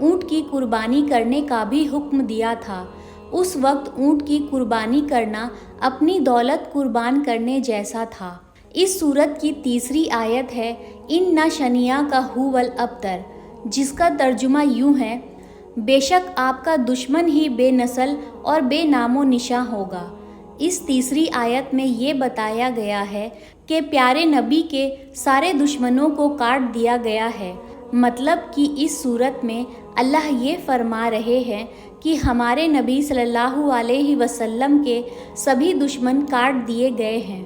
اونٹ کی قربانی کرنے کا بھی حکم دیا تھا۔ اس وقت اونٹ کی قربانی کرنا اپنی دولت قربان کرنے جیسا تھا۔ اس سورت کی تیسری آیت ہے اِنَّ شَانِئَکَ هُوَ الْأَبْتَرُ، جس کا ترجمہ یوں ہے بے شک آپ کا دشمن ہی بے نسل اور بے نام و نشاں ہوگا۔ اس تیسری آیت میں یہ بتایا گیا ہے کہ پیارے نبی کے سارے دشمنوں کو کاٹ دیا گیا ہے۔ مطلب کہ اس صورت میں اللہ یہ فرما رہے ہیں کہ ہمارے نبی صلی اللہ علیہ وسلم کے سبھی دشمن کاٹ دیے گئے ہیں۔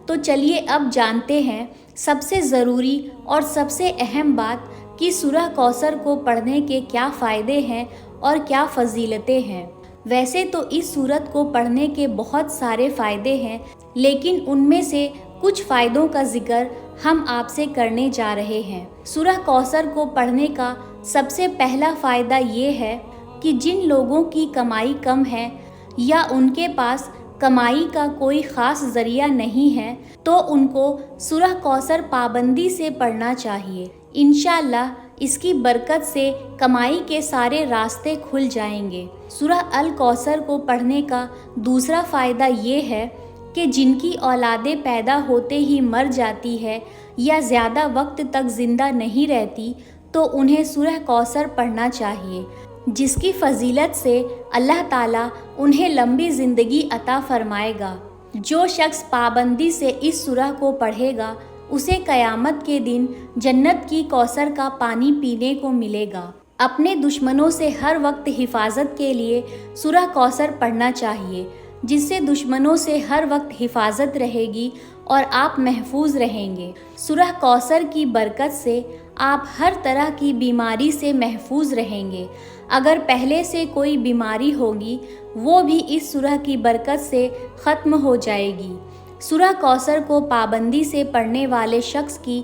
تو چلیے اب جانتے ہیں سب سے ضروری اور سب سے اہم بات کہ سورہ کوثر کو پڑھنے کے کیا فائدے ہیں اور کیا فضیلتیں ہیں۔ ویسے تو اس سورت کو پڑھنے کے بہت سارے فائدے ہیں، لیکن ان میں سے کچھ فائدوں کا ذکر ہم آپ سے کرنے جا رہے ہیں۔ سورہ کوثر کو پڑھنے کا سب سے پہلا فائدہ یہ ہے کہ جن لوگوں کی کمائی کم ہے یا ان کے پاس کمائی کا کوئی خاص ذریعہ نہیں ہے تو ان کو سورہ کوثر پابندی سے پڑھنا چاہیے۔ انشاءاللہ اس کی برکت سے کمائی کے سارے راستے کھل جائیں گے۔ سورہ الکوثر کو پڑھنے کا دوسرا فائدہ یہ ہے کہ جن کی اولادیں پیدا ہوتے ہی مر جاتی ہے یا زیادہ وقت تک زندہ نہیں رہتی تو انہیں سورہ کوثر پڑھنا چاہیے، جس کی فضیلت سے اللہ تعالیٰ انہیں لمبی زندگی عطا فرمائے گا۔ جو شخص پابندی سے اس سورہ کو پڑھے گا اسے قیامت کے دن جنت کی کوثر کا پانی پینے کو ملے گا۔ اپنے دشمنوں سے ہر وقت حفاظت کے لیے سورہ کوثر پڑھنا چاہیے، جس سے دشمنوں سے ہر وقت حفاظت رہے گی اور آپ محفوظ رہیں گے۔ سورہ کوثر کی برکت سے آپ ہر طرح کی بیماری سے محفوظ رہیں گے۔ اگر پہلے سے کوئی بیماری ہوگی وہ بھی اس سورہ کی برکت سے ختم ہو جائے گی۔ سورہ کوثر کو پابندی سے پڑھنے والے شخص کی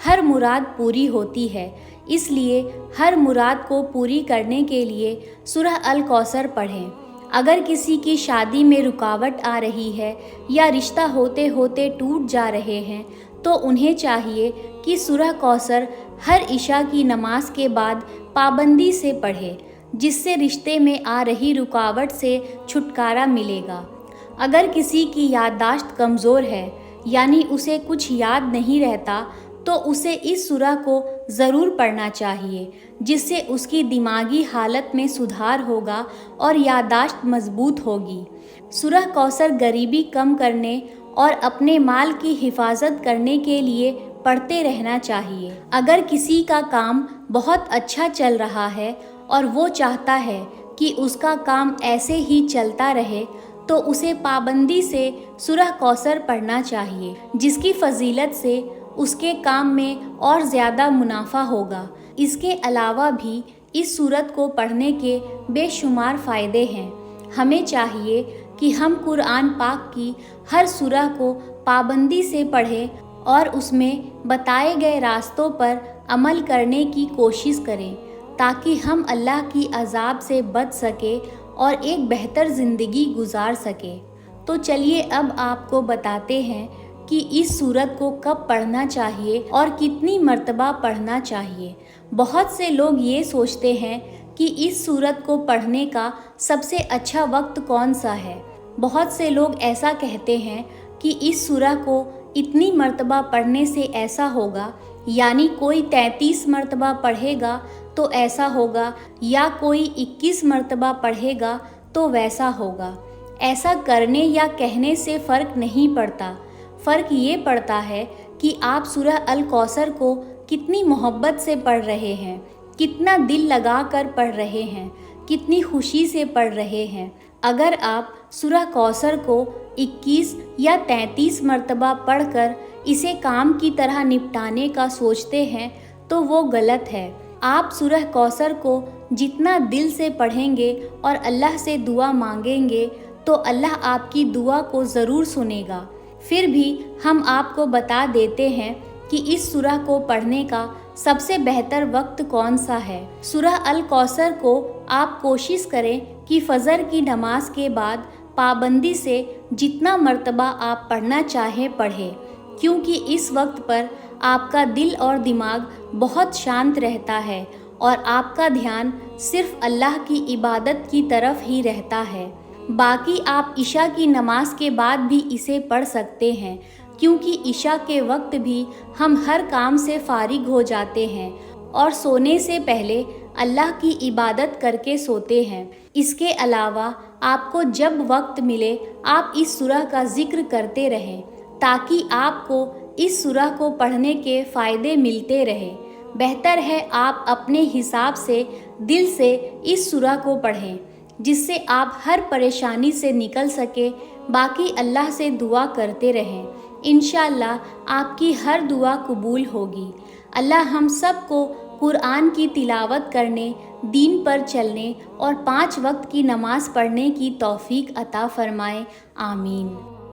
ہر مراد پوری ہوتی ہے، اس لیے ہر مراد کو پوری کرنے کے لیے سورہ الکوثر پڑھیں۔ اگر کسی کی شادی میں رکاوٹ آ رہی ہے یا رشتہ ہوتے ہوتے ٹوٹ جا رہے ہیں تو انہیں چاہیے کہ سورہ کوثر ہر عشاء کی نماز کے بعد پابندی سے پڑھے، جس سے رشتے میں آ رہی رکاوٹ سے چھٹکارا ملے گا۔ اگر کسی کی یادداشت کمزور ہے یعنی اسے کچھ یاد نہیں رہتا تو اسے اس سورہ کو ضرور پڑھنا چاہیے، جس سے اس کی دماغی حالت میں سدھار ہوگا اور یادداشت مضبوط ہوگی۔ سورہ کوثر غریبی کم کرنے اور اپنے مال کی حفاظت کرنے کے لیے پڑھتے رہنا چاہیے۔ اگر کسی کا کام بہت اچھا چل رہا ہے اور وہ چاہتا ہے کہ اس کا کام ایسے ہی چلتا رہے تو اسے پابندی سے سورہ کوثر پڑھنا چاہیے، جس کی فضیلت سے اس کے کام میں اور زیادہ منافع ہوگا۔ اس کے علاوہ بھی اس سورت کو پڑھنے کے بے شمار فائدے ہیں۔ ہمیں چاہیے کہ ہم قرآن پاک کی ہر سورہ کو پابندی سے پڑھیں اور اس میں بتائے گئے راستوں پر عمل کرنے کی کوشش کریں تاکہ ہم اللہ کی عذاب سے بچ سکیں اور ایک بہتر زندگی گزار سکیں۔ تو چلیے اب آپ کو بتاتے ہیں کہ اس سورت کو کب پڑھنا چاہیے اور کتنی مرتبہ پڑھنا چاہیے۔ بہت سے لوگ یہ سوچتے ہیں کہ اس سورت کو پڑھنے کا سب سے اچھا وقت کون سا ہے۔ بہت سے لوگ ایسا کہتے ہیں کہ اس سورہ کو اتنی مرتبہ پڑھنے سے ایسا ہوگا، یعنی کوئی 33 مرتبہ پڑھے گا تو ایسا ہوگا یا کوئی 21 مرتبہ پڑھے گا تو ویسا ہوگا۔ ایسا کرنے یا کہنے سے فرق نہیں پڑتا، فرق یہ پڑتا ہے کہ آپ سورہ الکوثر کو کتنی محبت سے پڑھ رہے ہیں، کتنا دل لگا کر پڑھ رہے ہیں، کتنی خوشی سے پڑھ رہے ہیں۔ اگر آپ سورہ کوثر کو 21 یا 33 مرتبہ پڑھ کر اسے کام کی طرح نپٹانے کا سوچتے ہیں تو وہ غلط ہے۔ آپ سورہ کوثر کو جتنا دل سے پڑھیں گے اور اللہ سے دعا مانگیں گے تو اللہ آپ کی دعا کو ضرور سنے گا۔ پھر بھی ہم آپ کو بتا دیتے ہیں کہ اس سورہ کو پڑھنے کا سب سے بہتر وقت کون سا ہے۔ سورہ الکوثر کو آپ کوشش کریں کہ فجر کی نماز کے بعد پابندی سے جتنا مرتبہ آپ پڑھنا چاہیں پڑھیں، کیونکہ اس وقت پر آپ کا دل اور دماغ بہت شانت رہتا ہے اور آپ کا دھیان صرف اللہ کی عبادت کی طرف ہی رہتا ہے۔ باقی آپ عشاء کی نماز کے بعد بھی اسے پڑھ سکتے ہیں، کیونکہ عشاء کے وقت بھی ہم ہر کام سے فارغ ہو جاتے ہیں اور سونے سے پہلے اللہ کی عبادت کر کے سوتے ہیں۔ اس کے علاوہ آپ کو جب وقت ملے آپ اس سورہ کا ذکر کرتے رہیں، تاکہ آپ کو اس سورہ کو پڑھنے کے فائدے ملتے رہیں۔ بہتر ہے آپ اپنے حساب سے دل سے اس سورہ کو پڑھیں، جس سے آپ ہر پریشانی سے نکل سکے۔ باقی اللہ سے دعا کرتے رہیں، انشاءاللہ آپ کی ہر دعا قبول ہوگی۔ اللہ ہم سب کو قرآن کی تلاوت کرنے، دین پر چلنے اور 5 وقت کی نماز پڑھنے کی توفیق عطا فرمائے، آمین۔